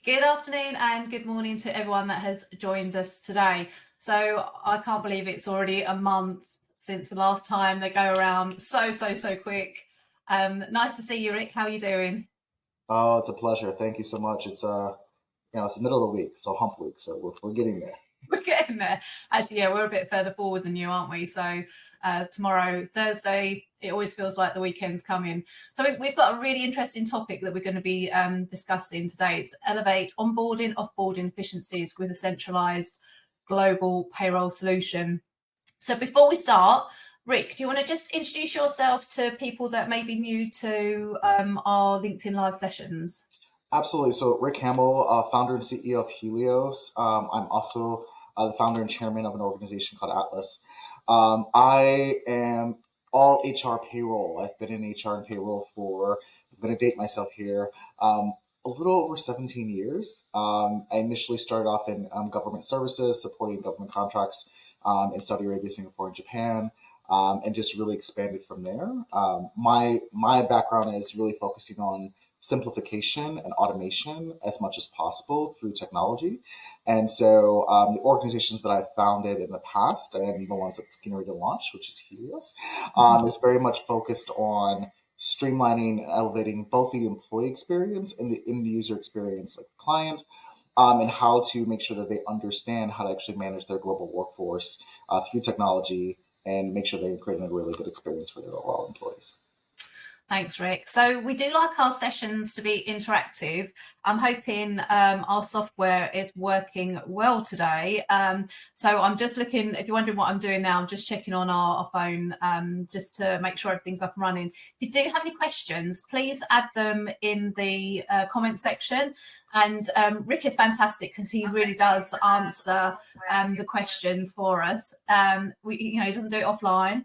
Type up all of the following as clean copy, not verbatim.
Good afternoon and good morning to everyone that has joined us today. So I can't believe it's already a month since the last time. They go around so quick. Nice to see you, Rick. How are you doing? Oh, it's a pleasure. Thank you so much. It's the middle of the week, so hump week, so we're getting there. We're getting there. Actually, yeah, we're a bit further forward than you, aren't we? So tomorrow, Thursday, it always feels like the weekend's coming. So we've got a really interesting topic that we're going to be discussing today. It's elevate onboarding, offboarding efficiencies with a centralized global payroll solution. So before we start, Rick, do you want to just introduce yourself to people that may be new to our LinkedIn Live sessions? Absolutely. So Rick Hamill, founder and CEO of Helios. I'm also the founder and chairman of an organization called Atlas. I am all HR payroll. I've been in HR and payroll for, I'm going to date myself here, a little over 17 years. I initially started off in government services, supporting government contracts in Saudi Arabia, Singapore, and Japan. And just really expanded from there. My background is really focusing on simplification and automation as much as possible through technology. And so the organizations that I've founded in the past and the ones that's getting ready to launch, which is Helios, is very much focused on streamlining and elevating both the employee experience and the end user experience, like the client, and how to make sure that they understand how to actually manage their global workforce through technology and make sure they're creating a really good experience for their overall employees. Thanks, Rick. So we do like our sessions to be interactive. I'm hoping our software is working well today. So I'm just looking, if you're wondering what I'm doing now, I'm just checking on our phone just to make sure everything's up and running. If you do have any questions, please add them in the comment section. And Rick is fantastic because he really does answer the questions for us. He doesn't do it offline.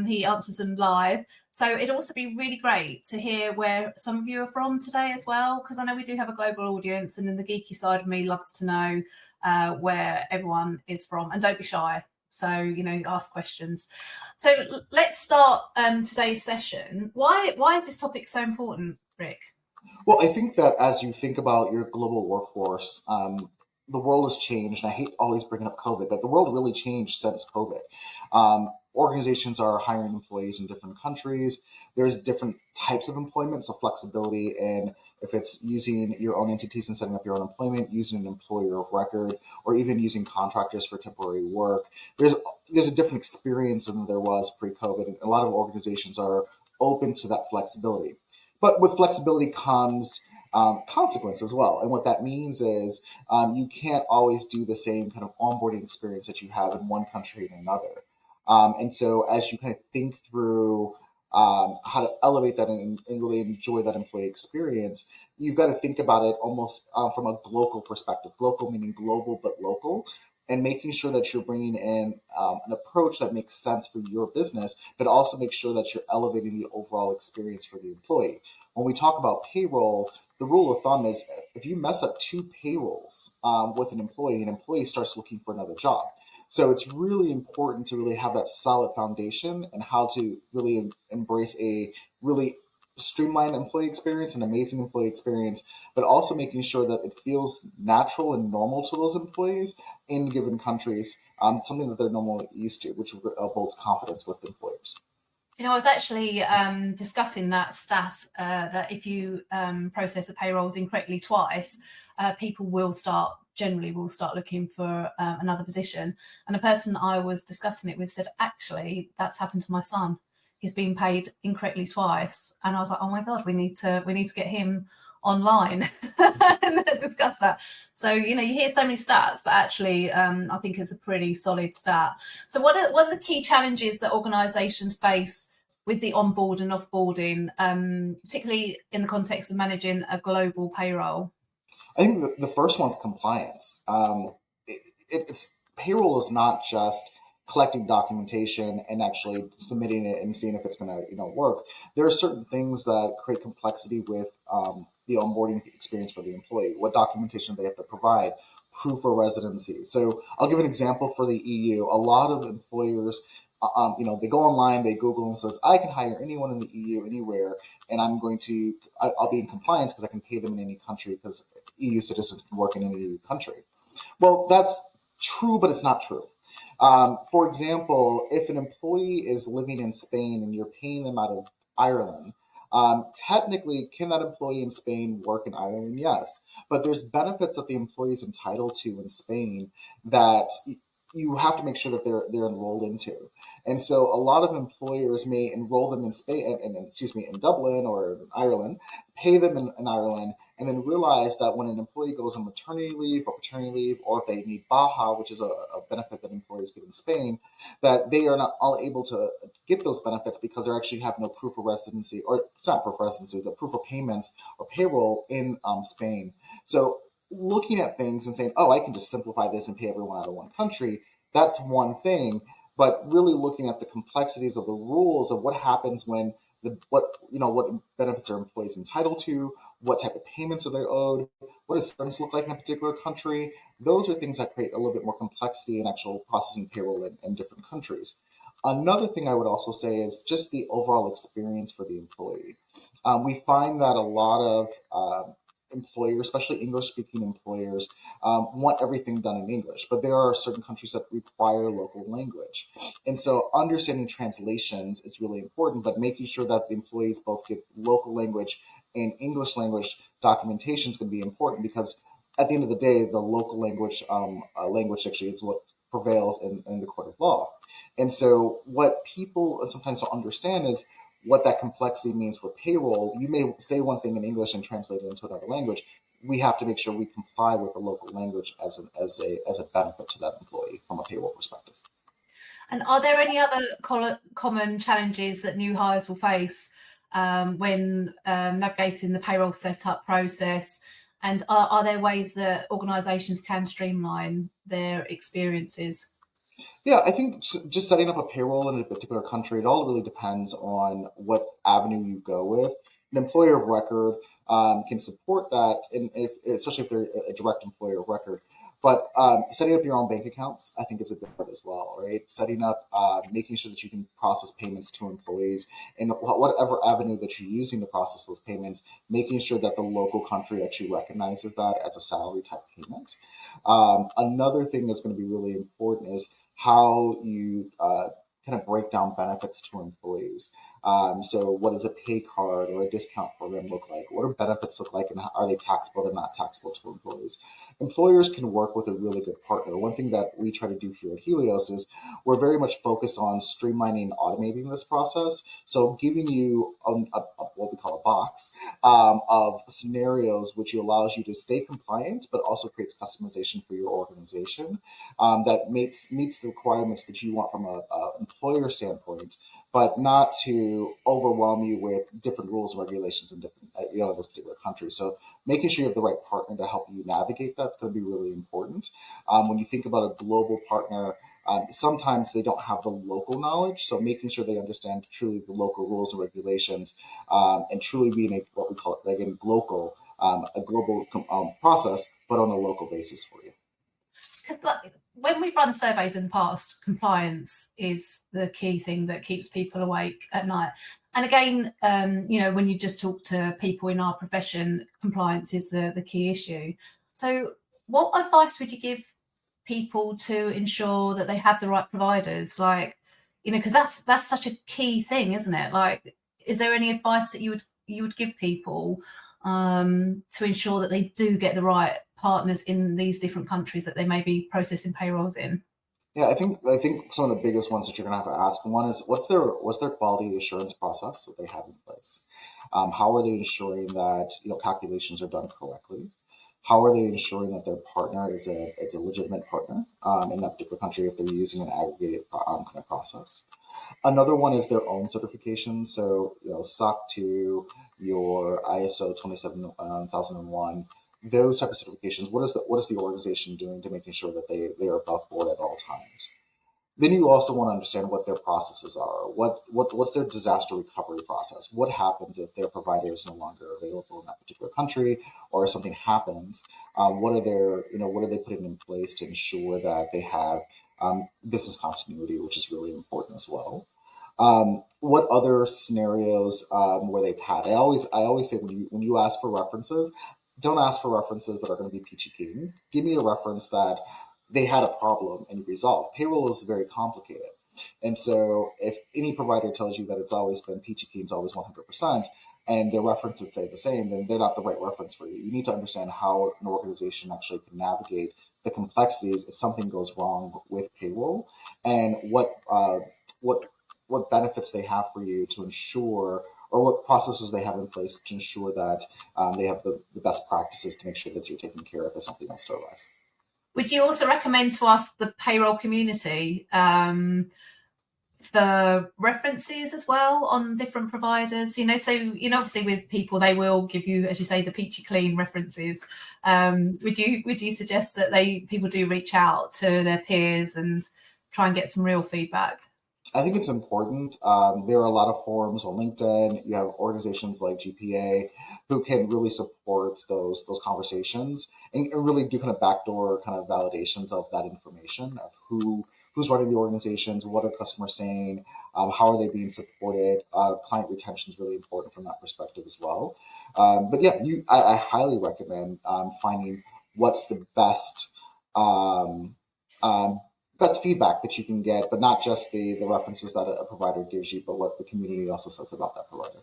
He answers them live. So it'd also be really great to hear where some of you are from today as well, because I know we do have a global audience, and then the geeky side of me loves to know where everyone is from. And don't be shy. So, ask questions. So let's start today's session. Why is this topic so important, Rick? Well, I think that as you think about your global workforce, the world has changed. And I hate always bringing up COVID, but the world really changed since COVID. Organizations are hiring employees in different countries. There's different types of employment, so flexibility in if it's using your own entities and setting up your own employment, using an employer of record, or even using contractors for temporary work. There's a different experience than there was pre-COVID, and a lot of organizations are open to that flexibility. But with flexibility comes consequence as well. And what that means is you can't always do the same kind of onboarding experience that you have in one country and another. And so as you kind of think through how to elevate that and really enjoy that employee experience, you've got to think about it almost from a global perspective. Global meaning global, but local. And making sure that you're bringing in an approach that makes sense for your business, but also make sure that you're elevating the overall experience for the employee. When we talk about payroll, the rule of thumb is if you mess up two payrolls with an employee starts looking for another job. So it's really important to really have that solid foundation and how to really embrace a really streamlined employee experience, an amazing employee experience, but also making sure that it feels natural and normal to those employees in given countries, something that they're normally used to, which builds confidence with employers. I was actually discussing that stat that if you process the payrolls incorrectly twice, people generally will start looking for another position. And the person I was discussing it with said, actually, that's happened to my son. He's been paid incorrectly twice. And I was like, oh my God, we need to get him online and discuss that. So, you hear so many stats, but actually, I think it's a pretty solid stat. So what are the key challenges that organizations face with the onboard and offboarding, particularly in the context of managing a global payroll? I think the first one's compliance. It's payroll is not just collecting documentation and actually submitting it and seeing if it's going to work. There are certain things that create complexity with the onboarding experience for the employee. What documentation they have to provide, proof of residency. So I'll give an example for the EU. A lot of employers they go online, they Google and says, I can hire anyone in the EU anywhere, and I'll be in compliance because I can pay them in any country because EU citizens can work in any EU country. Well, that's true, but it's not true. For example, if an employee is living in Spain and you're paying them out of Ireland, technically, can that employee in Spain work in Ireland? Yes. But there's benefits that the employee is entitled to in Spain that you have to make sure that they're enrolled into. And so a lot of employers may enroll them in Spain, in Dublin or in Ireland, pay them in Ireland, and then realize that when an employee goes on maternity leave or paternity leave, or if they need Baja, which is a benefit that employees get in Spain, that they are not all able to get those benefits because they actually have no proof of residency, or it's not proof of residency, but proof of payments or payroll in Spain. So looking at things and saying, oh, I can just simplify this and pay everyone out of one country, that's one thing. But really looking at the complexities of the rules of what happens when what benefits are employees entitled to, what type of payments are they owed, what does service look like in a particular country. Those are things that create a little bit more complexity in actual processing payroll in different countries. Another thing I would also say is just the overall experience for the employee. We find that a lot of employers, especially English-speaking employers, want everything done in English, but there are certain countries that require local language. And so understanding translations is really important, but making sure that the employees both get local language and English language documentation is going to be important because at the end of the day, the local language actually is what prevails in the court of law. And so what people sometimes don't understand is what that complexity means for payroll. You may say one thing in English and translate it into another language. We have to make sure we comply with the local language as a benefit to that employee from a payroll perspective. And are there any other common challenges that new hires will face when navigating the payroll setup process? And are there ways that organisations can streamline their experiences? Yeah, I think just setting up a payroll in a particular country, it all really depends on what avenue you go with. An employer of record can support that, and especially if they're a direct employer of record. But setting up your own bank accounts, I think, is a big part as well, right? Setting up, making sure that you can process payments to employees, and whatever avenue that you're using to process those payments, making sure that the local country actually recognizes that as a salary type payment. Another thing that's going to be really important is how you kind of break down benefits to employees. So what does a pay card or a discount program look like? What do benefits look like, and are they taxable or not taxable to employees? Employers can work with a really good partner. One thing that we try to do here at Helios is we're very much focused on streamlining and automating this process. So giving you what we call a box of scenarios, which allows you to stay compliant, but also creates customization for your organization that meets the requirements that you want from an employer standpoint, but not to overwhelm you with different rules and regulations in different, in this particular country. So making sure you have the right partner to help you navigate that's going to be really important. When you think about a global partner, sometimes they don't have the local knowledge. So making sure they understand truly the local rules and regulations, and truly being what we call it, again, a global process, but on a local basis for you. Because when we've run surveys in the past, compliance is the key thing that keeps people awake at night. And again, when you just talk to people in our profession, compliance is the key issue. So what advice would you give people to ensure that they have the right providers? Because that's such a key thing, isn't it? Like, is there any advice that you would give people to ensure that they do get the right partners in these different countries that they may be processing payrolls in? Yeah, I think some of the biggest ones that you're gonna have to ask. One is what's their quality assurance process that they have in place? How are they ensuring that calculations are done correctly? How are they ensuring that their partner is a legitimate partner in that particular country if they're using an aggregated kind of process? Another one is their own certification. So, SOC 2, your ISO 27001, those type of certifications. What is the organization doing to making sure that they are above board at all times? Then you also want to understand what their processes are. What's their disaster recovery process? What happens if their provider is no longer available in that particular country, or if something happens? What are they putting in place to ensure that they have business continuity, which is really important as well. What other scenarios where they've had? I always say when you ask for references, don't ask for references that are going to be peachy keen. Give me a reference that they had a problem and you resolved. Payroll is very complicated, and so if any provider tells you that it's always been peachy keen, it's always 100%, and their references say the same, then they're not the right reference for you. You need to understand how an organization actually can navigate the complexities if something goes wrong with payroll, and what what benefits they have for you to ensure, or what processes they have in place to ensure that they have the best practices to make sure that you're taken care of if something else to arise. Would you also recommend to us the payroll community for references as well on different providers? So obviously with people, they will give you, as you say, the peachy clean references. Would you suggest that people do reach out to their peers and try and get some real feedback? I think it's important. There are a lot of forums on LinkedIn. You have organizations like GPA who can really support those conversations and really do kind of backdoor kind of validations of that information of who's running the organizations, what are customers saying, how are they being supported. Client retention is really important from that perspective as well. But yeah, I highly recommend finding what's the um, um, best feedback that you can get, but not just the references that a provider gives you, but what the community also says about that provider.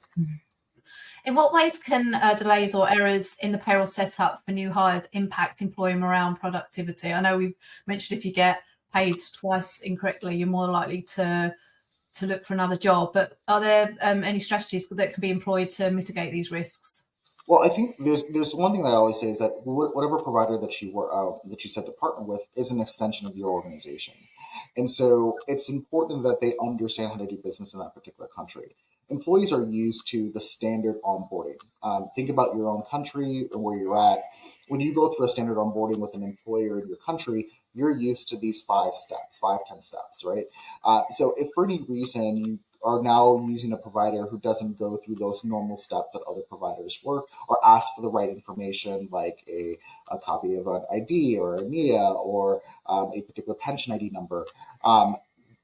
In what ways can delays or errors in the payroll setup for new hires impact employee morale and productivity? I know we've mentioned if you get paid twice incorrectly, you're more likely to look for another job. But are there any strategies that can be employed to mitigate these risks? Well, I think there's one thing that I always say is that whatever provider that you were that you said to partner with is an extension of your organization, and so it's important that they understand how to do business in that particular country. Employees are used to the standard onboarding. Think about your own country and where you're at. When you go through a standard onboarding with an employer in your country, you're used to these 5 steps, 5, 10 steps, right? So if for any reason you are now using a provider who doesn't go through those normal steps that other providers work, or ask for the right information like a copy of an ID or a NIA or a particular pension ID number,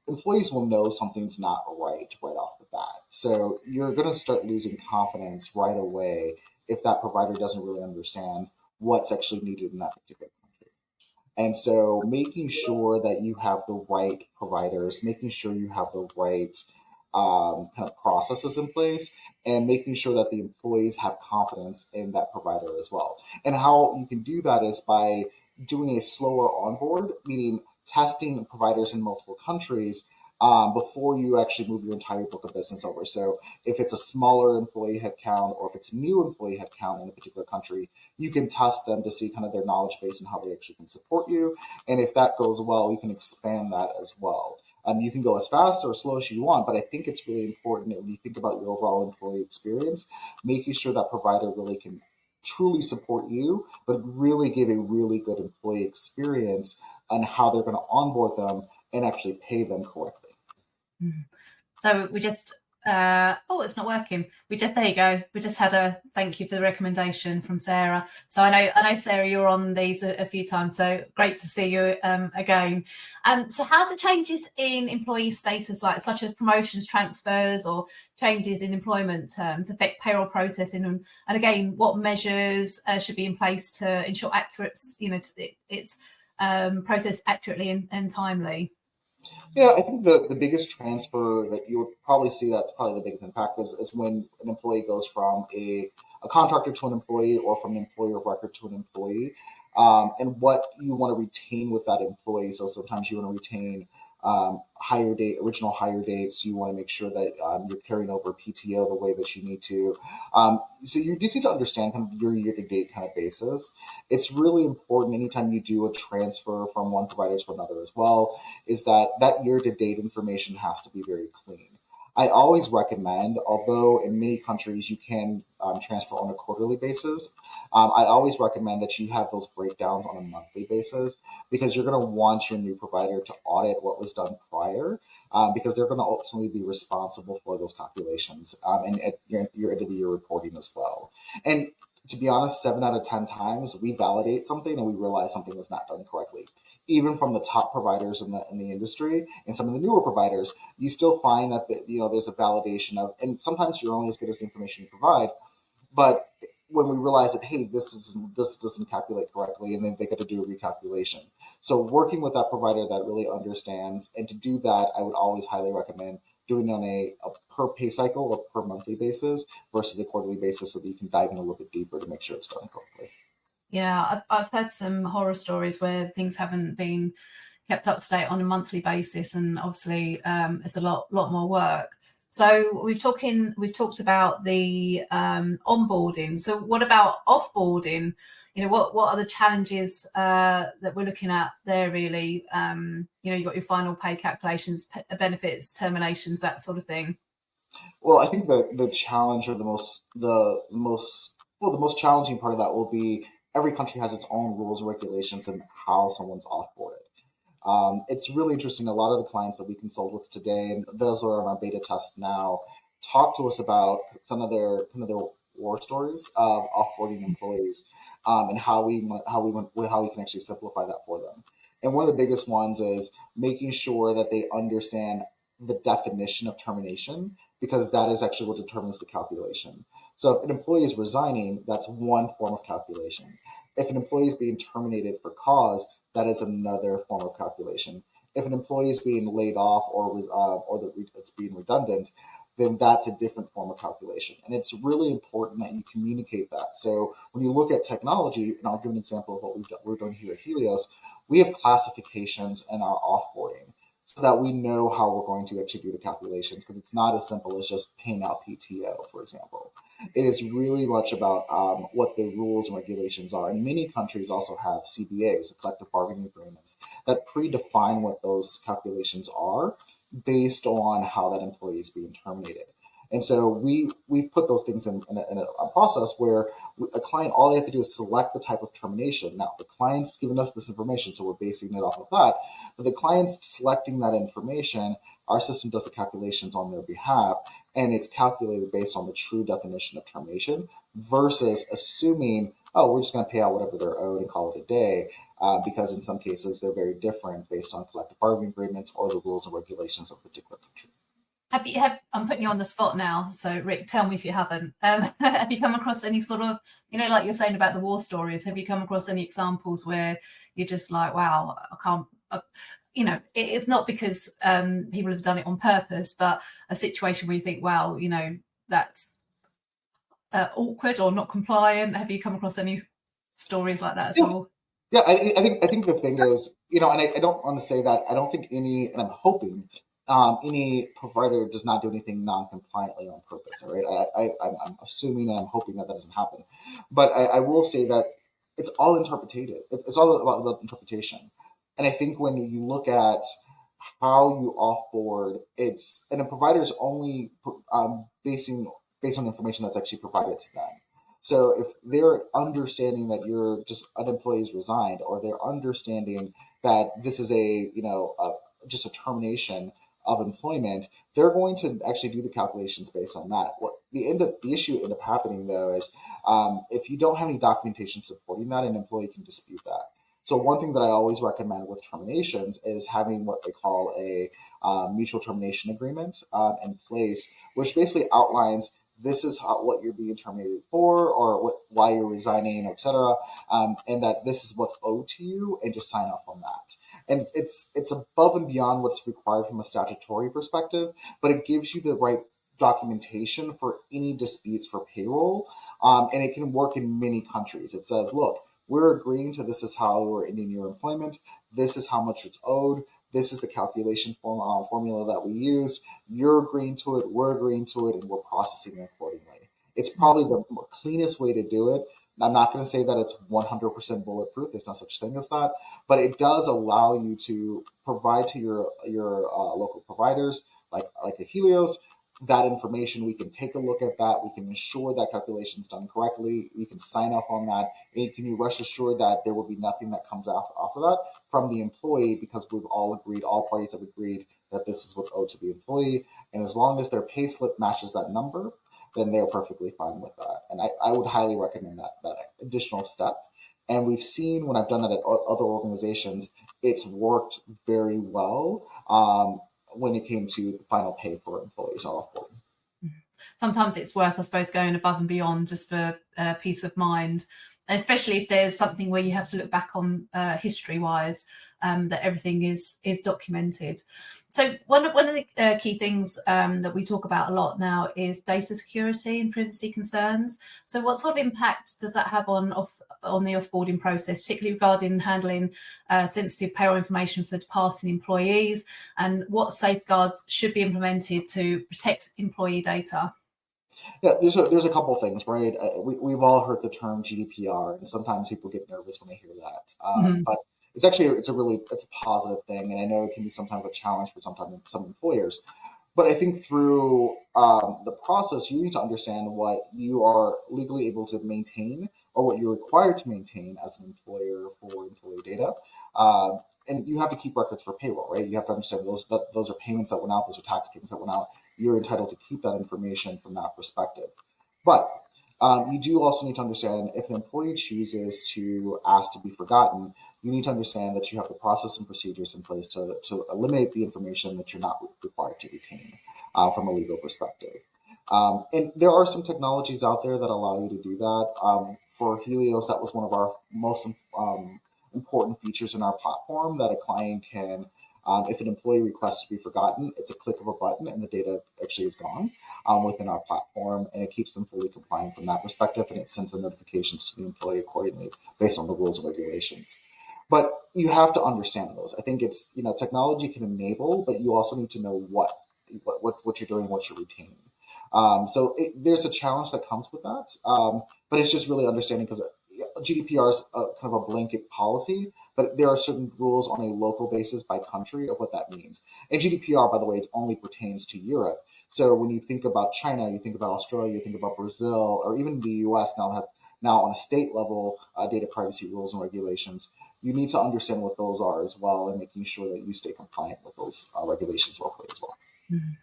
employees will know something's not right off the bat. So you're going to start losing confidence right away if that provider doesn't really understand what's actually needed in that particular country. And so making sure that you have the right providers, making sure you have the right kind of processes in place, and making sure that the employees have confidence in that provider as well. And how you can do that is by doing a slower onboard, meaning testing providers in multiple countries before you actually move your entire book of business over. So if it's a smaller employee headcount or if it's a new employee headcount in a particular country, you can test them to see kind of their knowledge base and how they actually can support you. And if that goes well, you can expand that as well. You can go as fast or as slow as you want, but I think it's really important that when you think about your overall employee experience, making sure that provider really can truly support you, but really give a really good employee experience on how they're going to onboard them and actually pay them correctly. So we just it's not working. There you go. We just had a thank you for the recommendation from Sarah. So I know Sarah, you're on these a few times. So great to see you again. So how do changes in employee status, such as promotions, transfers, or changes in employment terms, affect payroll processing? And again, what measures should be in place to ensure accurate, it's processed accurately and timely? Yeah, I think the biggest transfer that you'll probably see that's probably the biggest impact is when an employee goes from a contractor to an employee or from an employer of record to an employee, and what you want to retain with that employee. So sometimes you want to retain original hire dates. You want to make sure that you're carrying over PTO the way that you need to. So you just need to understand kind of your year-to-date kind of basis. It's really important anytime you do a transfer from one provider to another as well, is that year-to-date information has to be very clean. I always recommend, although in many countries you can transfer on a quarterly basis, I always recommend that you have those breakdowns on a monthly basis because you're going to want your new provider to audit what was done prior because they're going to ultimately be responsible for those calculations and at your end of the year reporting as well. And to be honest, 7 out of 10 times we validate something and we realize something was not done correctly. even from the top providers in the industry and some of the newer providers, you still find that there's a validation of, and sometimes you're only as good as the information you provide. But when we realize that, hey, this doesn't calculate correctly, and then they get to do a recalculation. So working with that provider that really understands, and to do that, I would always highly recommend doing it on a per pay cycle or per monthly basis versus a quarterly basis, so that you can dive in a little bit deeper to make sure it's done correctly. Yeah, I've heard some horror stories where things haven't been kept up to date on a monthly basis, and obviously it's a lot more work. So we've talked about the onboarding. So what about offboarding? What are the challenges that we're looking at there really? You've got your final pay calculations, benefits, terminations, that sort of thing. Well, I think the challenge, or the most challenging part of that will be every country has its own rules and regulations and how someone's offboarded. It's really interesting. A lot of the clients that we consult with today, and those who are on our beta test now, talk to us about some of their war stories of offboarding employees, and how we can actually simplify that for them. And one of the biggest ones is making sure that they understand the definition of termination, because that is actually what determines the calculation. So if an employee is resigning, that's one form of calculation. If an employee is being terminated for cause, that is another form of calculation. If an employee is being laid off, or it's being redundant, then that's a different form of calculation. And it's really important that you communicate that. So when you look at technology, and I'll give an example of what we're doing here at Helios, we have classifications in our offboarding so that we know how we're going to actually do the calculations, because it's not as simple as just paying out PTO, for example. It is really much about what the rules and regulations are. And many countries also have CBAs, collective bargaining agreements, that predefine what those calculations are based on how that employee is being terminated. And so we've put those things in a process where a client, all they have to do is select the type of termination. Now, the client's given us this information, so we're basing it off of that. But the client's selecting that information, our system does the calculations on their behalf, and it's calculated based on the true definition of termination versus assuming, oh, we're just going to pay out whatever they're owed and call it a day, because in some cases they're very different based on collective bargaining agreements or the rules and regulations of a particular country. I'm putting you on the spot now, so Rick, tell me if you haven't. Have you come across any sort of, like you're saying about the war stories, have you come across any examples where you're just like, wow, I can't, it's not because people have done it on purpose, but a situation where you think, wow, that's awkward or not compliant. Have you come across any stories like that at all? Yeah, I think the thing is, and I don't want to say that I don't think any, and I'm hoping any provider does not do anything non-compliantly on purpose. All right, I'm assuming and I'm hoping that doesn't happen, but I will say that it's all interpretative. It's all about interpretation, and I think when you look at how you offboard, and a provider is only based on the information that's actually provided to them. So if they're understanding that you're just an employee's resigned, or they're understanding that this is just a termination of employment, they're going to actually do the calculations based on that. The issue end up happening though is if you don't have any documentation supporting that, an employee can dispute that. So one thing that I always recommend with terminations is having what they call a mutual termination agreement in place, which basically outlines this is what you're being terminated for, or why you're resigning, et cetera, and that this is what's owed to you, and just sign off on that. And it's above and beyond what's required from a statutory perspective, but it gives you the right documentation for any disputes for payroll, and it can work in many countries. It says, look, we're agreeing to this is how we're ending your employment. This is how much it's owed. This is the calculation formula that we used. You're agreeing to it. We're agreeing to it, and we're processing it accordingly. It's probably the cleanest way to do it. I'm not going to say that it's 100% bulletproof. There's no such thing as that, but it does allow you to provide to your local providers, like a Helios, that information. We can take a look at that. We can ensure that calculation is done correctly. We can sign off on that. And can you rest assured that there will be nothing that comes off of that from the employee, because we've all agreed, all parties have agreed that this is what's owed to the employee. And as long as their pay slip matches that number, then they're perfectly fine with that. And I would highly recommend that additional step, And we've seen when I've done that at other organizations, it's worked very well when it came to the final pay for employees or offboarding. Sometimes it's worth, I suppose, going above and beyond just for peace of mind, especially if there's something where you have to look back on history-wise, that everything is documented. So one of the key things that we talk about a lot now is data security and privacy concerns. So what sort of impact does that have on the offboarding process, particularly regarding handling sensitive payroll information for departing employees, and what safeguards should be implemented to protect employee data? Yeah, there's a couple things, right? We've all heard the term GDPR, and sometimes people get nervous when they hear that. But it's actually it's a positive thing, and I know it can be sometimes a challenge for some employers. But I think through the process, you need to understand what you are legally able to maintain or what you're required to maintain as an employer for employee data. And you have to keep records for payroll, right? You have to understand those are payments that went out, those are tax payments that went out. You're entitled to keep that information from that perspective. But you do also need to understand if an employee chooses to ask to be forgotten, you need to understand that you have the process and procedures in place to eliminate the information that you're not required to retain from a legal perspective. And there are some technologies out there that allow you to do that. For Helios, that was one of our most important features in our platform that a client can, if an employee requests to be forgotten, it's a click of a button and the data actually is gone within our platform, and it keeps them fully compliant from that perspective, and it sends the notifications to the employee accordingly based on the rules and regulations. But you have to understand those. I think it's, technology can enable, but you also need to know what you're doing, what you're retaining. So there's a challenge that comes with that, but it's just really understanding, because GDPR is kind of a blanket policy, but there are certain rules on a local basis by country of what that means. And GDPR, by the way, it only pertains to Europe. So when you think about China, you think about Australia, you think about Brazil, or even the US now has on a state level data privacy rules and regulations. You need to understand what those are as well, and making sure that you stay compliant with those regulations locally as well. Mm-hmm.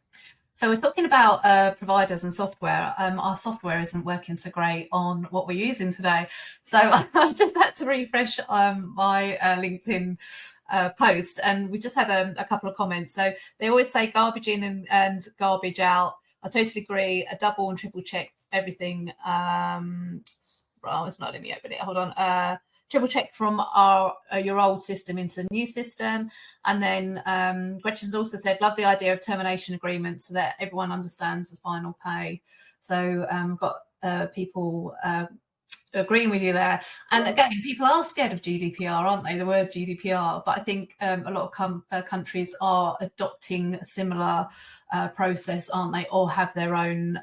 So we're talking about providers and software. Our software isn't working so great on what we're using today. So I just had to refresh my LinkedIn post, and we just had a couple of comments. So they always say garbage in and garbage out. I totally agree. A double and triple check everything. It's not letting me open it. Hold on. Triple check from your old system into the new system. And then Gretchen's also said, love the idea of termination agreements so that everyone understands the final pay. So we've got people agreeing with you there. And again, people are scared of GDPR, aren't they? The word GDPR. But I think a lot of countries are adopting a similar process, aren't they? Or have their own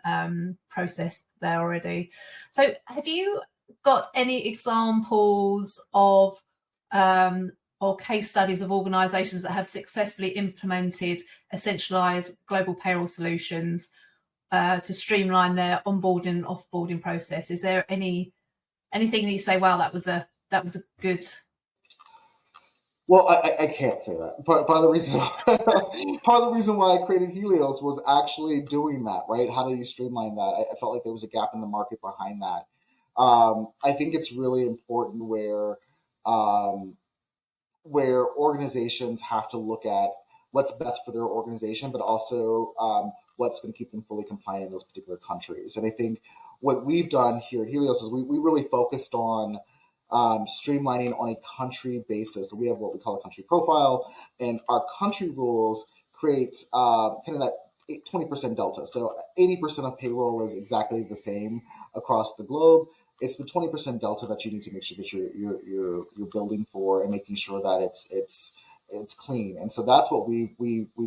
process there already. So have you got any examples of or case studies of organizations that have successfully implemented a centralized global payroll solutions to streamline their onboarding and offboarding process? Is there anything that you say, wow, that was a good? Well, I can't say that. Part of the reason part of the reason why I created Helios was actually doing that, right? How do you streamline that? I felt like there was a gap in the market behind that. I think it's really important where organizations have to look at what's best for their organization, but also what's going to keep them fully compliant in those particular countries. And I think what we've done here at Helios is we really focused on streamlining on a country basis. So we have what we call a country profile, and our country rules create kind of that 20% delta. So 80% of payroll is exactly the same across the globe. It's the 20% delta that you need to make sure that you're building for and making sure that it's clean. And so that's what we've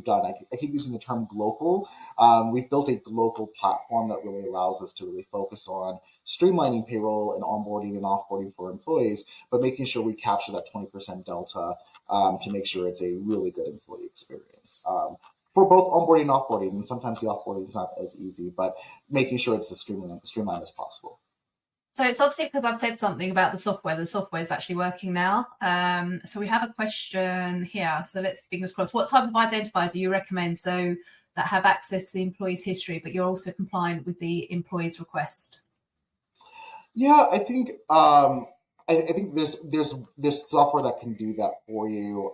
done. I keep using the term global. We've built a global platform that really allows us to really focus on streamlining payroll and onboarding and offboarding for employees, but making sure we capture that 20% delta to make sure it's a really good employee experience. For both onboarding and offboarding, and sometimes the offboarding is not as easy, but making sure it's as streamlined as possible. So it's obviously because I've said something about the software. The software is actually working now. So we have a question here. So let's fingers crossed. What type of identifier do you recommend so that have access to the employee's history, but you're also compliant with the employee's request? Yeah, I think I think there's software that can do that for you.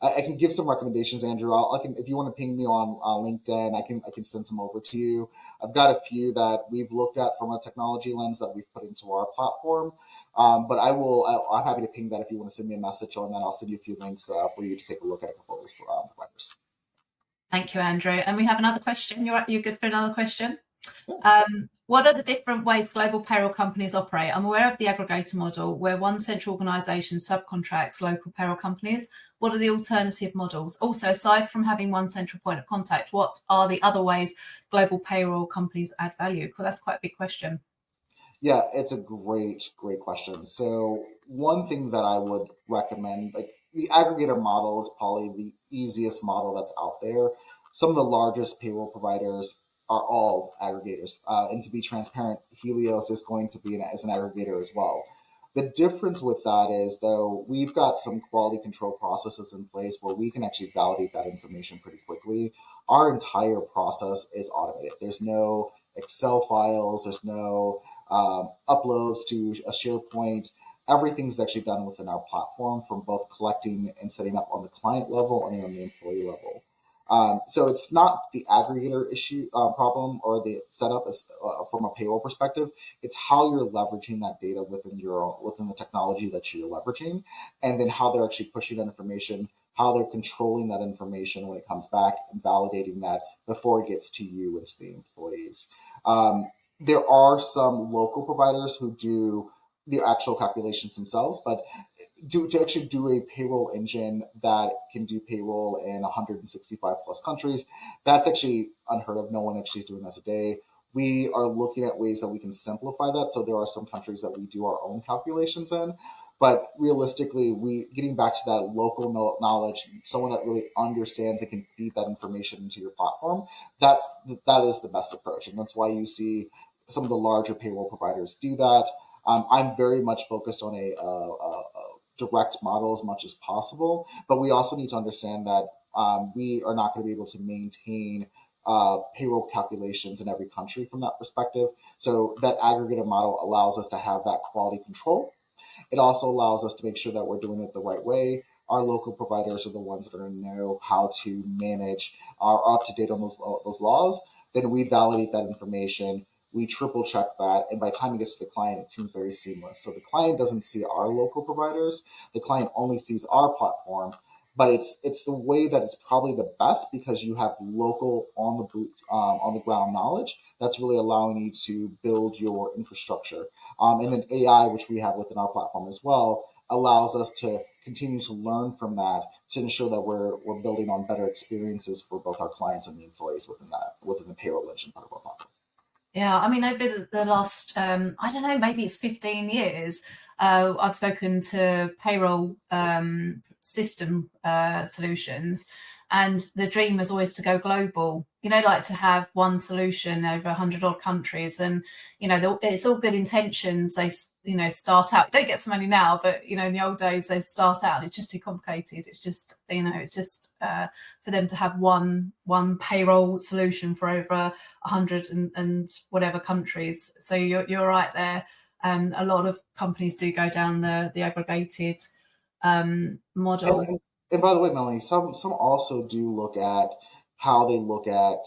I can give some recommendations, Andrew. I can, if you want to ping me on LinkedIn, I can send some over to you. I've got a few that we've looked at from a technology lens that we've put into our platform. But I'm happy to ping that if you want to send me a message on that. I'll send you a few links for you to take a look at a couple of those providers. Thank you, Andrew. And we have another question. You're good for another question? Yeah. What are the different ways global payroll companies operate? I'm aware of the aggregator model where one central organisation subcontracts local payroll companies. What are the alternative models? Also, aside from having one central point of contact, what are the other ways global payroll companies add value? Well, that's quite a big question. Yeah, it's a great question. So one thing that I would recommend, like the aggregator model is probably the easiest model that's out there. Some of the largest payroll providers are all aggregators. And to be transparent, Helios is going to be as an aggregator as well. The difference with that is, though, we've got some quality control processes in place where we can actually validate that information pretty quickly. Our entire process is automated. There's no Excel files, there's no uploads to a SharePoint. Everything's actually done within our platform from both collecting and setting up on the client level and on the employee level. So it's not the aggregator issue problem or the setup from a payroll perspective. It's how you're leveraging that data within the technology that you're leveraging, and then how they're actually pushing that information, how they're controlling that information when it comes back, and validating that before it gets to you and to the employees. There are some local providers who do the actual calculations themselves, but to actually do a payroll engine that can do payroll in 165 plus countries, that's actually unheard of. No one actually is doing that today. We are looking at ways that we can simplify that. So there are some countries that we do our own calculations in, but realistically, we getting back to that local knowledge, someone that really understands and can feed that information into your platform. That is the best approach, and that's why you see some of the larger payroll providers do that. I'm very much focused on a direct model as much as possible, but we also need to understand that we are not going to be able to maintain payroll calculations in every country from that perspective. So that aggregated model allows us to have that quality control. It also allows us to make sure that we're doing it the right way. Our local providers are the ones that are going to know how to manage, are up to date on those laws. Then we validate that information. We triple check that, and by the time it gets to the client, it seems very seamless. So the client doesn't see our local providers; the client only sees our platform. But it's the way that it's probably the best because you have local on the ground knowledge that's really allowing you to build your infrastructure. And then AI, which we have within our platform as well, allows us to continue to learn from that to ensure that we're building on better experiences for both our clients and the employees within the payroll engine part of our platform. Yeah, I mean, over the last, I don't know, maybe it's 15 years, I've spoken to payroll system solutions, and the dream is always to go global, like to have one solution over 100 odd countries. And, it's all good intentions. They, start out, don't get some money now, but, in the old days, they start out and it's just too complicated. It's just, for them to have one payroll solution for over 100 and whatever countries. So you're right there. A lot of companies do go down the aggregated model. And by the way, Melanie, some also do look at how they look at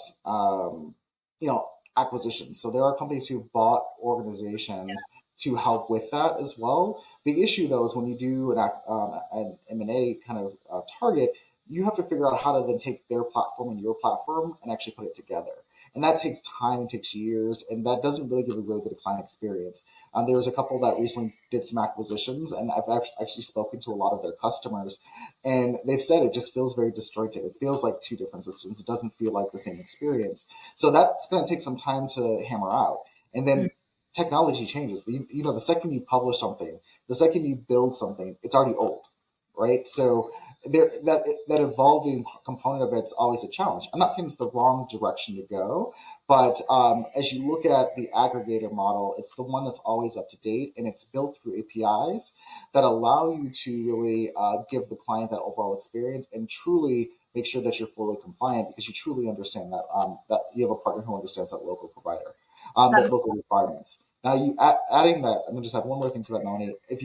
acquisitions. So there are companies who bought organizations to help with that as well. The issue though is when you do an M&A kind of target, you have to figure out how to then take their platform and your platform and actually put it together. And that takes time and takes years, and that doesn't really give a really good client experience. There was a couple that recently did some acquisitions, and I've actually spoken to a lot of their customers, and they've said it just feels very disjointed. It feels like two different systems. It doesn't feel like the same experience. So that's going to take some time to hammer out. And then technology changes. The second you publish something, the second you build something, it's already old, right? So that evolving component of it's always a challenge. I'm not saying it's the wrong direction to go, but as you look at the aggregator model, it's the one that's always up to date, and it's built through APIs that allow you to really give the client that overall experience and truly make sure that you're fully compliant because you truly understand that that you have a partner who understands that local provider, that local requirements. Now, adding that, I'm gonna just add one more thing to that, Melanie. If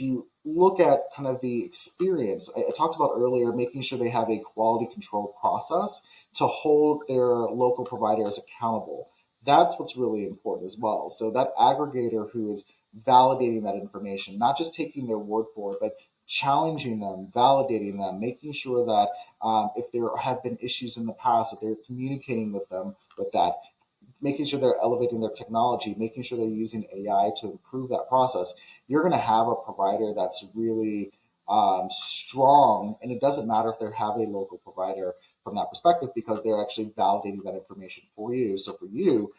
you look at kind of the experience, I talked about earlier, making sure they have a quality control process to hold their local providers accountable. That's what's really important as well. So that aggregator who is validating that information, not just taking their word for it, but challenging them, validating them, making sure that if there have been issues in the past, that they're communicating with them with that, making sure they're elevating their technology, making sure they're using AI to improve that process, you're going to have a provider that's really strong. And it doesn't matter if they have a local provider from that perspective because they're actually validating that information for you. So for you,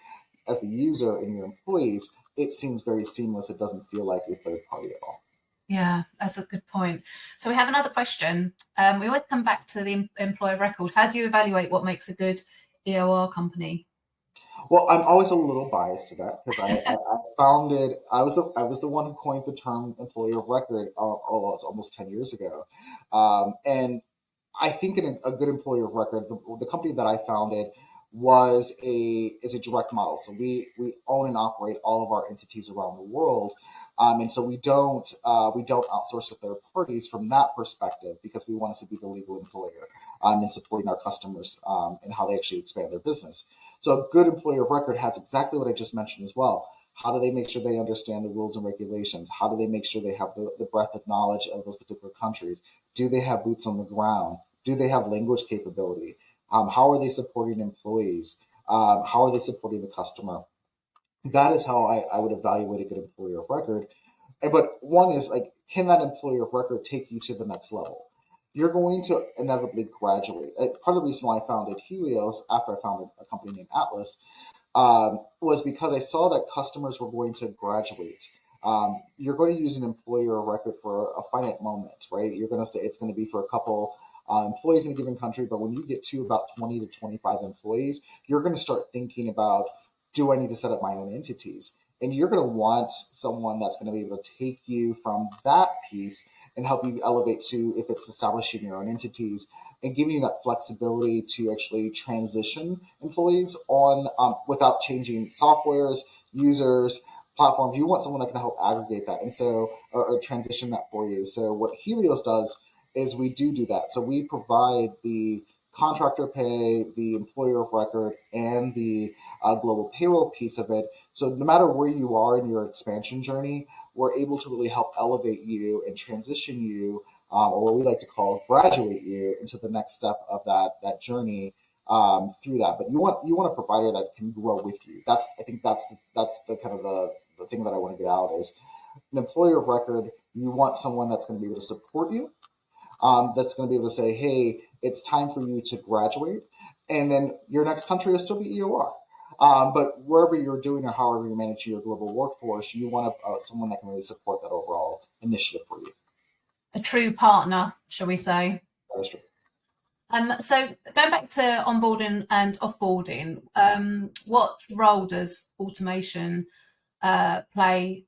as the user and your employees, it seems very seamless. It doesn't feel like a third party at all. Yeah, that's a good point. So we have another question. We always come back to the employer record. How do you evaluate what makes a good EOR company? Well, I'm always a little biased to that because I founded. I was the one who coined the term employer of record. Oh, it's almost 10 years ago, and I think a good employer of record, the company that I founded is a direct model. So we own and operate all of our entities around the world, and so we don't outsource to third parties from that perspective because we want us to be the legal employer in supporting our customers and how they actually expand their business. So a good employer of record has exactly what I just mentioned as well. How do they make sure they understand the rules and regulations? How do they make sure they have the breadth of knowledge of those particular countries? Do they have boots on the ground? Do they have language capability? How are they supporting employees? How are they supporting the customer? That is how I would evaluate a good employer of record. But one is like, can that employer of record take you to the next level? You're going to inevitably graduate. Part of the reason why I founded Helios after I founded a company named Atlas was because I saw that customers were going to graduate. You're going to use an employer of record for a finite moment, right? You're going to say it's going to be for a couple employees in a given country, but when you get to about 20 to 25 employees, you're going to start thinking about, do I need to set up my own entities? And you're going to want someone that's going to be able to take you from that piece and help you elevate to, if it's establishing your own entities, and giving you that flexibility to actually transition employees on without changing softwares, users, platforms. You want someone that can help aggregate that and so or transition that for you. So what Helios does is we do that. So we provide the contractor pay, the employer of record, and the global payroll piece of it. So no matter where you are in your expansion journey, we're able to really help elevate you and transition you, or what we like to call graduate you into the next step of that journey through that. But you want a provider that can grow with you. That's the kind of the thing that I want to get out is an employer of record. You want someone that's going to be able to support you, that's going to be able to say, hey, it's time for you to graduate. And then your next country will still be EOR. But wherever you're doing or however you manage your global workforce, you want someone that can really support that overall initiative for you. A true partner, shall we say? That is true. So going back to onboarding and offboarding, what role does automation play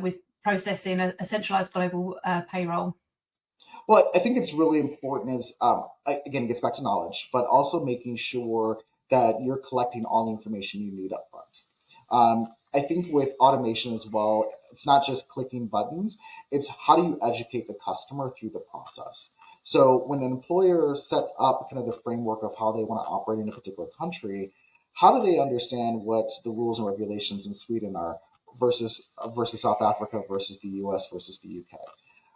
with processing a centralized global payroll? Well, I think it's really important is, again, it gets back to knowledge, but also making sure that you're collecting all the information you need up front. I think with automation as well, it's not just clicking buttons, it's how do you educate the customer through the process. So when an employer sets up kind of the framework of how they want to operate in a particular country, how do they understand what the rules and regulations in Sweden are versus South Africa versus the US versus the UK?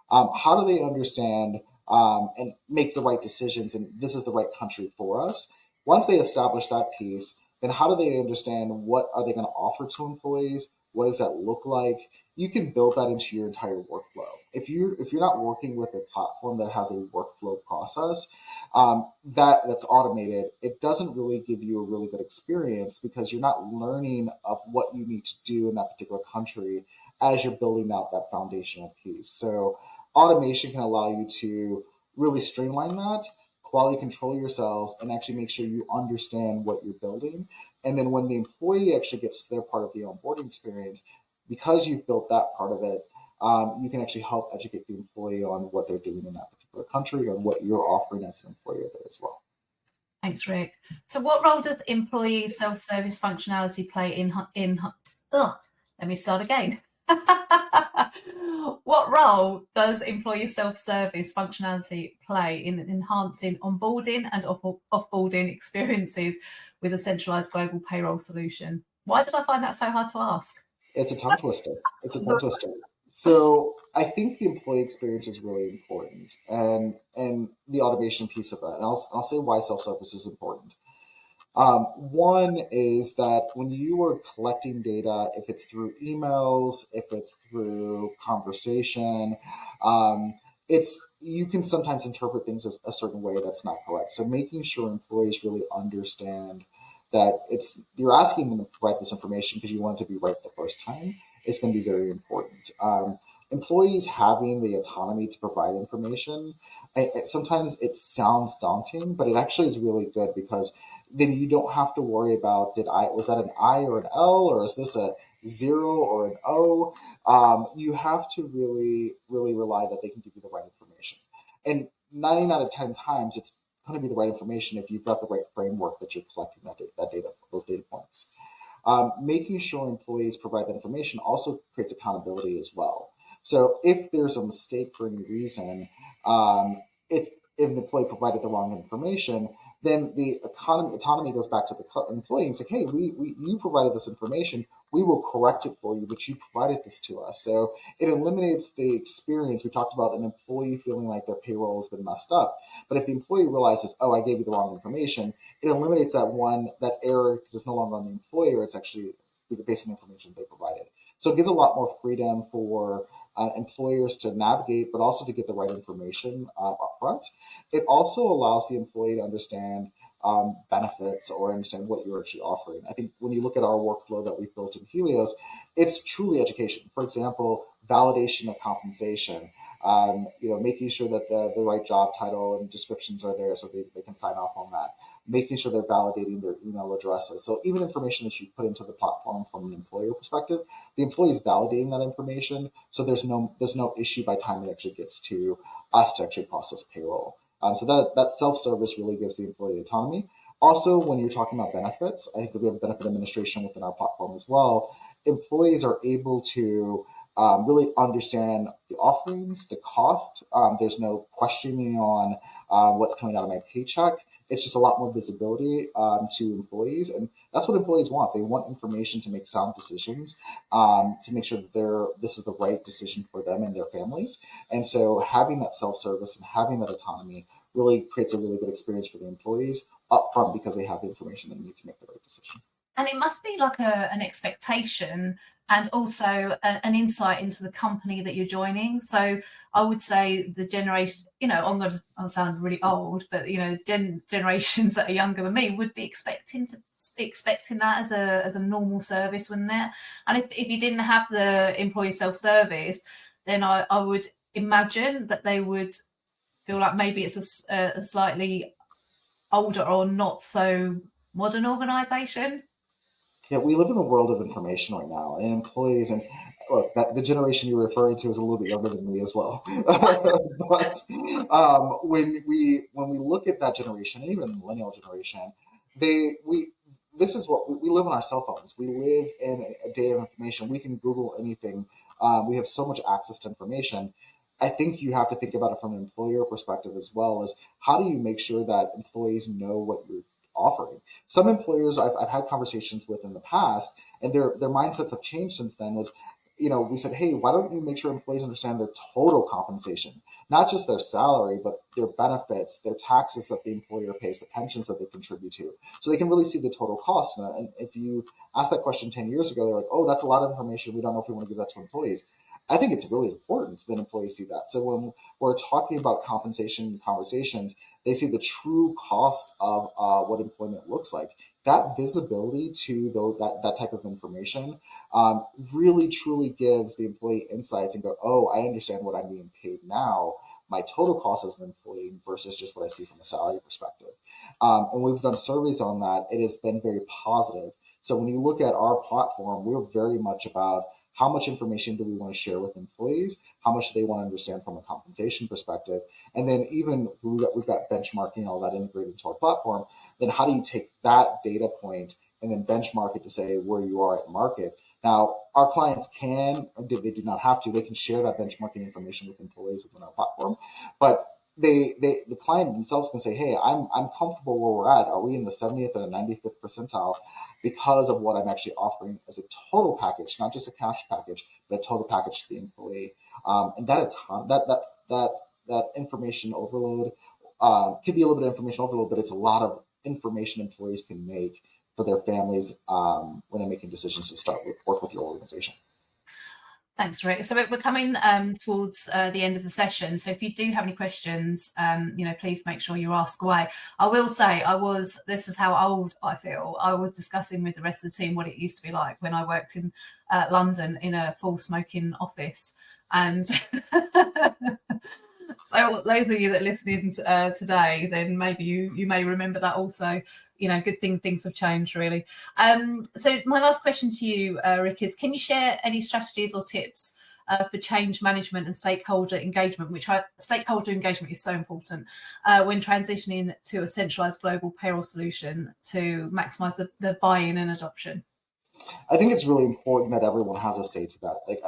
How do they understand and make the right decisions and this is the right country for us? Once they establish that piece, then how do they understand what are they going to offer to employees? What does that look like? You can build that into your entire workflow. If you're not working with a platform that has a workflow process that's automated, it doesn't really give you a really good experience because you're not learning of what you need to do in that particular country as you're building out that foundational piece. So automation can allow you to really streamline that, quality control yourselves, and actually make sure you understand what you're building. And then when the employee actually gets to their part of the onboarding experience, because you've built that part of it, you can actually help educate the employee on what they're doing in that particular country and what you're offering as an employer there as well. Thanks, Rick. So what role does employee self-service functionality play in Ugh, let me start again. What role does employee self-service functionality play in enhancing onboarding and offboarding experiences with a centralized global payroll solution? Why did I find that so hard to ask? It's a tongue twister. It's a tongue twister. So I think the employee experience is really important, and the automation piece of that. And I'll say why self service is important. One is that when you are collecting data, if it's through emails, if it's through conversation, it's you can sometimes interpret things a certain way that's not correct. So making sure employees really understand that it's you're asking them to provide this information because you want it to be right the first time is going to be very important. Employees having the autonomy to provide information, sometimes it sounds daunting, but it actually is really good because then you don't have to worry about was that an I or an L, or is this a zero or an O? You have to really rely that they can give you the right information. And 9 out of 10 times, it's going to be the right information if you've got the right framework that you're collecting that data, those data points. Making sure employees provide that information also creates accountability as well. So if there's a mistake for any reason, if the employee provided the wrong information, then the autonomy goes back to the employee and say, hey, you provided this information. We will correct it for you, but you provided this to us. So it eliminates the experience. We talked about an employee feeling like their payroll has been messed up. But if the employee realizes, oh, I gave you the wrong information, it eliminates that error because it's no longer on the employer. It's actually the basic information they provided. So it gives a lot more freedom for employers to navigate, but also to get the right information up front. It also allows the employee to understand benefits or understand what you're actually offering. I think when you look at our workflow that we've built in Helios, it's truly education. For example, validation of compensation, making sure that the right job title and descriptions are there so they can sign off on that, making sure they're validating their email addresses. So even information that you put into the platform from an employer perspective, the employee is validating that information. So there's no issue by the time it actually gets to us to actually process payroll. So that self-service really gives the employee autonomy. Also, when you're talking about benefits, I think that we have benefit administration within our platform as well. Employees are able to really understand the offerings, the cost. There's no questioning on what's coming out of my paycheck. It's just a lot more visibility to employees, and that's what employees want. They want information to make sound decisions, to make sure that this is the right decision for them and their families. And so, having that self-service and having that autonomy really creates a really good experience for the employees up front because they have the information they need to make the right decision. And it must be like an expectation and also an insight into the company that you're joining. So I would say the generation, I'll sound really old, but generations that are younger than me would be expecting that as a normal service, wouldn't it? And if you didn't have the employee self-service, then I would imagine that they would feel like maybe it's a slightly older or not so modern organization. Yeah, we live in a world of information right now, and employees, and look, the generation you're referring to is a little bit younger than me as well. But when we look at that generation, and even the millennial generation, this is what we live on our cell phones. We live in a day of information. We can Google anything. We have so much access to information. I think you have to think about it from an employer perspective as well as how do you make sure that employees know what you're offering. Some employers I've had conversations with in the past, and their mindsets have changed since then. We said, hey, why don't you make sure employees understand their total compensation, not just their salary, but their benefits, their taxes that the employer pays, the pensions that they contribute to, so they can really see the total cost. And if you asked that question 10 years ago, they're like, oh, that's a lot of information. We don't know if we want to give that to employees. I think it's really important that employees see that. So when we're talking about compensation conversations, they see the true cost of what employment looks like. That visibility to that type of information really truly gives the employee insights and go, oh, I understand what I'm being paid now, my total cost as an employee versus just what I see from a salary perspective. And we've done surveys on that. It has been very positive. So when you look at our platform, we're very much about how much information do we want to share with employees, how much do they want to understand from a compensation perspective, and then even we've got benchmarking, all that integrated into our platform. Then how do you take that data point and then benchmark it to say where you are at market? Now, our clients can, or they do not have to, they can share that benchmarking information with employees within our platform, but the client themselves can say, hey, I'm comfortable where we're at. Are we in the 70th or the 95th percentile because of what I'm actually offering as a total package, not just a cash package, but a total package to the employee. And that information overload can be a little bit of information overload, but it's a lot of information employees can make for their families when they're making decisions to start work with your organization. Thanks, Rick. So we're coming towards the end of the session. So if you do have any questions, please make sure you ask away. I will say this is how old I feel. I was discussing with the rest of the team what it used to be like when I worked in London in a full smoking office. And so those of you that listened today, then maybe you may remember that also. Good things have changed, really. So my last question to you, Rick, is can you share any strategies or tips for change management and stakeholder engagement, stakeholder engagement is so important when transitioning to a centralized global payroll solution to maximize the buy-in and adoption? I think it's really important that everyone has a say to that. Like,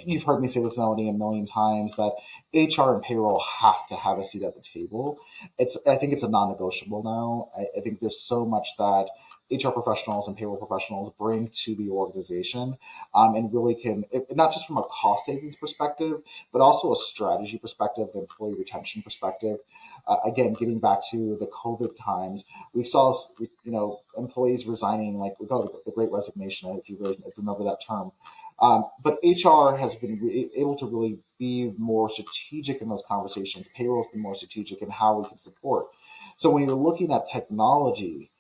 you've heard me say this, Melanie, a million times, that HR and payroll have to have a seat at the table. I think it's a non-negotiable now. I think there's so much that HR professionals and payroll professionals bring to the organization, and really can, not just from a cost savings perspective, but also a strategy perspective, employee retention perspective. Again, getting back to the COVID times, we saw, employees resigning, like we call it the Great Resignation, if you remember that term. But HR has been able to really be more strategic in those conversations. Payroll has been more strategic in how we can support. So when you're looking at technology,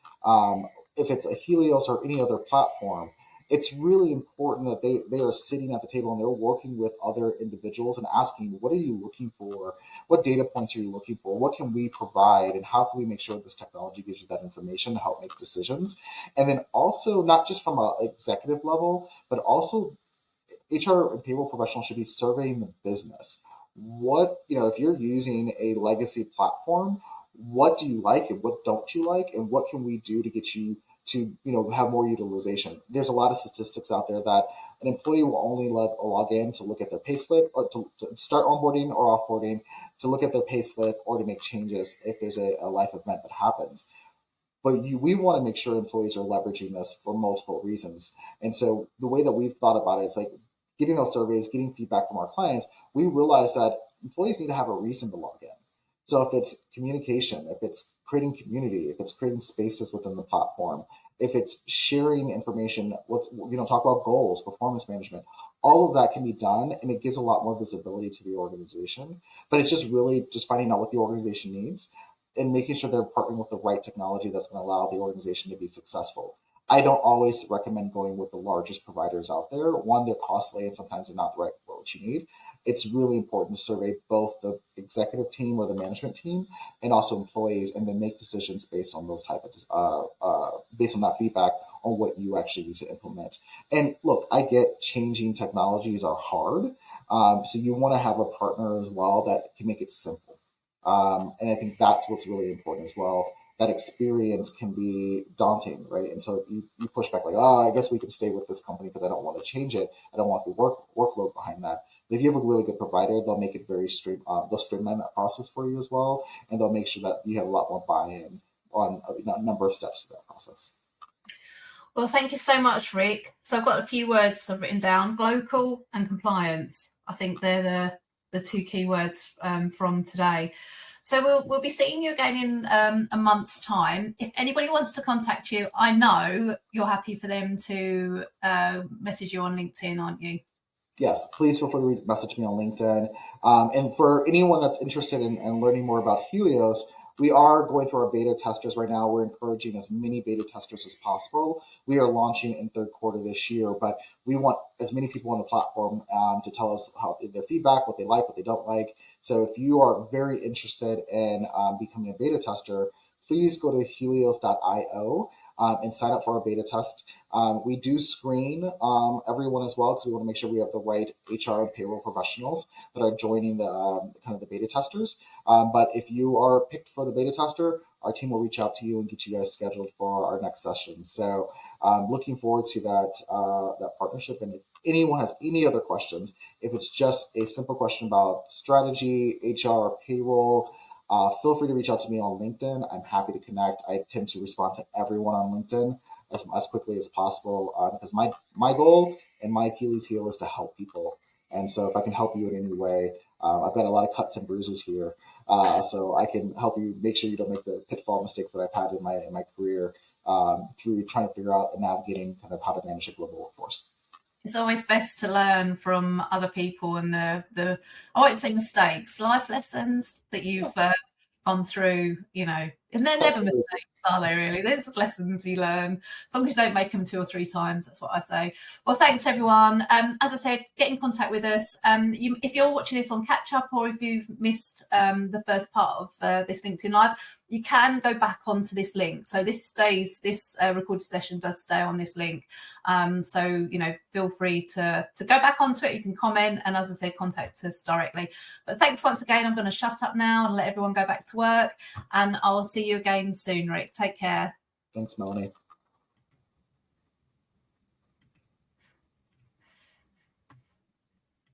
if it's a Helios or any other platform, it's really important that they are sitting at the table and they're working with other individuals and asking, what are you looking for? What data points are you looking for? What can we provide? And how can we make sure this technology gives you that information to help make decisions? And then also, not just from an executive level, but also HR and payroll professionals should be surveying the business. If you're using a legacy platform, what do you like and what don't you like? And what can we do to get you to, have more utilization? There's a lot of statistics out there that an employee will only log in to look at their payslip or to start onboarding or offboarding, to look at their payslip or to make changes if there's a life event that happens. But we want to make sure employees are leveraging this for multiple reasons. And so the way that we've thought about it is like getting those surveys, getting feedback from our clients. We realize that employees need to have a reason to log in. So if it's communication, if it's creating community, if it's creating spaces within the platform, if it's sharing information, talk about goals, performance management, all of that can be done, and it gives a lot more visibility to the organization. But it's just really just finding out what the organization needs and making sure they're partnering with the right technology that's going to allow the organization to be successful. I don't always recommend going with the largest providers out there. One, they're costly and sometimes they're not the right what you need. It's really important to survey both the executive team or the management team and also employees, and then make decisions based on those based on that feedback on what you actually need to implement. And look, I get changing technologies are hard, so you want to have a partner as well that can make it simple. And I think that's what's really important as well. That experience can be daunting, right? And so you push back like, I guess we can stay with this company because I don't want to change it. I don't want the workload behind that. But if you have a really good provider, they'll make it they'll streamline that process for you as well. And they'll make sure that you have a lot more buy-in on a number of steps to that process. Well, thank you so much, Rick. So I've got a few words I've written down: local and compliance. I think they're the two key words from today. So we'll be seeing you again in a month's time. If anybody wants to contact you, I know you're happy for them to message you on LinkedIn, aren't you? Yes, please feel free to message me on LinkedIn. And for anyone that's interested in learning more about Helios, we are going through our beta testers right now. We're encouraging as many beta testers as possible. We are launching in third quarter this year, but we want as many people on the platform to tell us their feedback, what they like, what they don't like. So if you are very interested in becoming a beta tester, please go to helios.io and sign up for our beta test. We do screen everyone as well because we want to make sure we have the right HR and payroll professionals that are joining the kind of the beta testers. But if you are picked for the beta tester, our team will reach out to you and get you guys scheduled for our next session. So looking forward to that partnership. And if anyone has any other questions, if it's just a simple question about strategy, HR, or payroll, feel free to reach out to me on LinkedIn. I'm happy to connect. I tend to respond to everyone on LinkedIn as quickly as possible because my goal and my Achilles heel is to help people. And so if I can help you in any way, I've got a lot of cuts and bruises here. So I can help you make sure you don't make the pitfall mistakes that I've had in my career through trying to figure out and navigating kind of how to manage a global workforce. It's always best to learn from other people and the I won't say mistakes, life lessons that you've gone through, you know, and they're never mistakes, are they really? There's lessons you learn. As long as you don't make them 2 or 3 times, that's what I say. Well, thanks everyone. As I said, get in contact with us. If you're watching this on catch up or if you've missed the first part of this LinkedIn Live, you can go back onto this link. So this recorded session does stay on this link. So, you know, feel free to go back onto it. You can comment and, as I said, contact us directly. But thanks once again. I'm going to shut up now and let everyone go back to work. And I'll see you again soon, Rick. Take care. Thanks, Melanie.